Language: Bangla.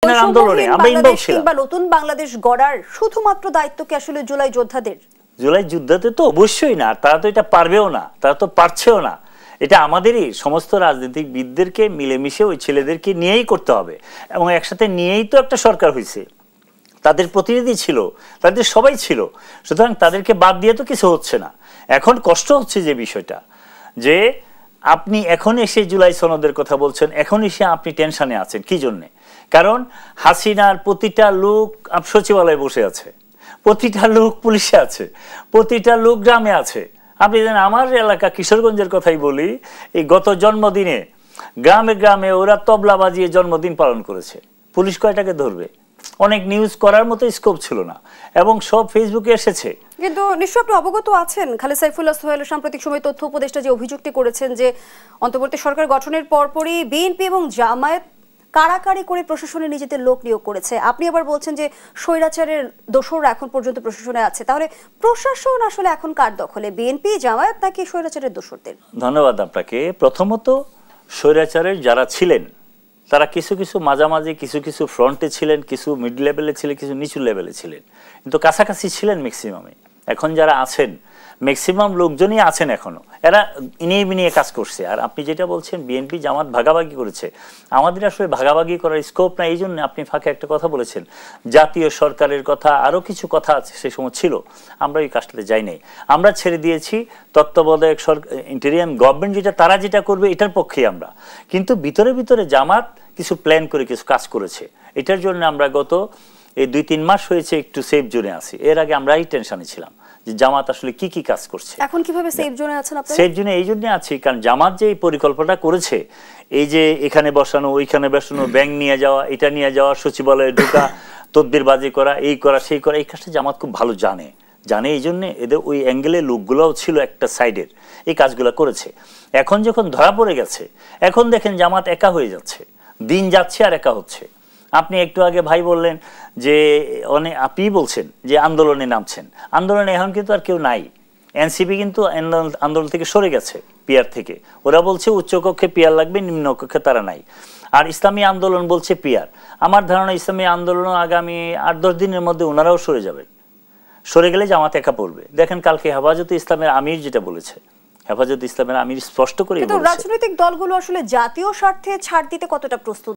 হাসিনার আন্দোলনে আমরা ইনভলভ ছিলাম। কিংবা নতুন বাংলাদেশ গড়ার শুধুমাত্র দায়িত্ব কি আসলে জুলাই যোদ্ধাদের? জুলাই যুদ্ধতে তো অবশ্যই না, তারা তো এটা পারবেও না, তারা তো পারছেও না। এটা আমাদেরই সমস্ত রাজনীতিবিদদেরকে মিলেমিশে ওই ছেলেদেরকে নিয়েই করতে হবে, এবং একসাথে নিয়েই তো একটা সরকার হয়েছে, তাদের প্রতিনিধি ছিল, তাদের সবাই ছিল। সুতরাং তাদেরকে বাদ দিয়ে তো কিছু হচ্ছে না। এখন কষ্ট হচ্ছে যে বিষয়টা, যে আপনি এখন এসে জুলাই সনদের কথা বলছেন, এখন এসে আপনি টেনশনে আছেন কি জন্যে? কারণ হাসিনার প্রতিটা লোক সচিবালয়ে বসে আছে, প্রতিটা লোক পুলিশে আছে, প্রতিটা লোক গ্রামে আছে। আপনি জানেন, আমার এলাকা কিশোরগঞ্জের কথাই বলি, এই গত জন্মদিনে গ্রামে গ্রামে ওরা তবলা বাজিয়ে জন্মদিন পালন করেছে। পুলিশ কয়টাকে ধরবে? অনেক নিউজ করার মতো স্কোপ ছিল না, এবং সব ফেসবুকে এসেছে। কিন্তু নিশ্চয় আপনি অবগত আছেন, খালেদ সাইফুল্লাহ সোহেল সাম্প্রতিক সময় তথ্য উপদেষ্টা যে অভিযোগটি করেছেন যে অন্তর্বর্তী সরকার গঠনের পরপরই বিএনপি এবং জামায়াত কারাকারি করে প্রশাসনে নিজেদের লোক নিয়োগ করেছে। আপনি আবার বলছেন যে স্বৈরাচারের দোসররা এখন পর্যন্ত প্রশাসনে আছে। তাহলে প্রশাসন আসলে এখন কার দখলে, বিএনপি, জামায়াত নাকি স্বৈরাচারের দোসরদের? ধন্যবাদ আপনাকে। প্রথমত, স্বৈরাচারের যারা ছিলেন তারা কিছু কিছু মাঝামাঝি, কিছু কিছু ফ্রন্টে ছিলেন, কিছু মিড লেভেলে ছিলেন, কিছু নিচু লেভেলে ছিলেন, কিন্তু কাছাকাছি ছিলেন ম্যাক্সিমামে। এখন যারা আছেন ম্যাক্সিমাম লোকজনই আছেন এখনো, এরা ইনিয়ে বিনিয়ে কাজ করছে। আর আপনি যেটা বলছেন বিএনপি জামাত ভাগাভাগি করেছে, আমাদের আসলে ভাগাভাগি করার স্কোপ না। এই জন্য আপনি ফাঁকে একটা কথা বলেছেন, জাতীয় সরকারের কথা, আরও কিছু কথা আছে সে সময় ছিল, আমরা এই কাজটাতে যাই নাই। আমরা ছেড়ে দিয়েছি তত্ত্বাবধায়ক সরকার, ইন্টেরিয়াম গভর্নমেন্ট যেটা, তারা যেটা করবে এটার পক্ষেই আমরা। কিন্তু ভিতরে ভিতরে জামাত কিছু প্ল্যান করে কিছু কাজ করেছে, এটার জন্য আমরা গত এই 2-3 মাস হয়েছে একটু সেফ জোনে আছি। এর আগে আমরা এই টেনশনে ছিলাম যে জামাত আসলে কি কি কাজ করছে। এখন কিভাবে সেফ জোনে আছেন আপনারা? সেফ জোনে এই জন্য আছি কারণ জামাত যে এই পরিকল্পনা করেছে, এই যে এখানে বসানো, ওইখানে বসানো, ব্যাংক নিয়ে যাওয়া, এটা নিয়ে যাওয়া, সচিবালয়ে ঢোকা, তদবিরবাজি করা, এই করা সেই করা, এই কাজটা জামাত খুব ভালো জানে। এই জন্য এদের ওই অ্যাঙ্গেলের লোকগুলোও ছিল একটা সাইডের, এই কাজগুলো করেছে। এখন যখন ধরা পড়ে গেছে, এখন দেখেন জামাত একা হয়ে যাচ্ছে, দিন যাচ্ছে আর একা হচ্ছে। আপনি একটু আগে ভাই বললেন যে অনেক, আপনি বলছেন যে আন্দোলনে নামছেন, আন্দোলনে এখন কিন্তু আর কেউ নাই। এনসিপি কিন্তু আন্দোলন থেকে সরে গেছে, পিয়ার থেকে। ওরা বলছে উচ্চকক্ষে পিয়ার লাগবে, নিম্নকক্ষে তারা নাই। আর ইসলামী আন্দোলন বলছে পিয়ার। আমার ধারণা ইসলামী আন্দোলন আগামী 8-10 দিনের মধ্যে ওনারাও সরে যাবেন। সরে গেলে জামাত একা পড়বে। দেখেন কালকে হেফাজতে ইসলামের আমির যেটা বলেছে, হেফাজতে ইসলামের আমির স্পষ্ট করে বলেছে, রাজনৈতিক দলগুলো আসলে জাতীয় স্বার্থে ছাড় দিতে কতটা প্রস্তুত?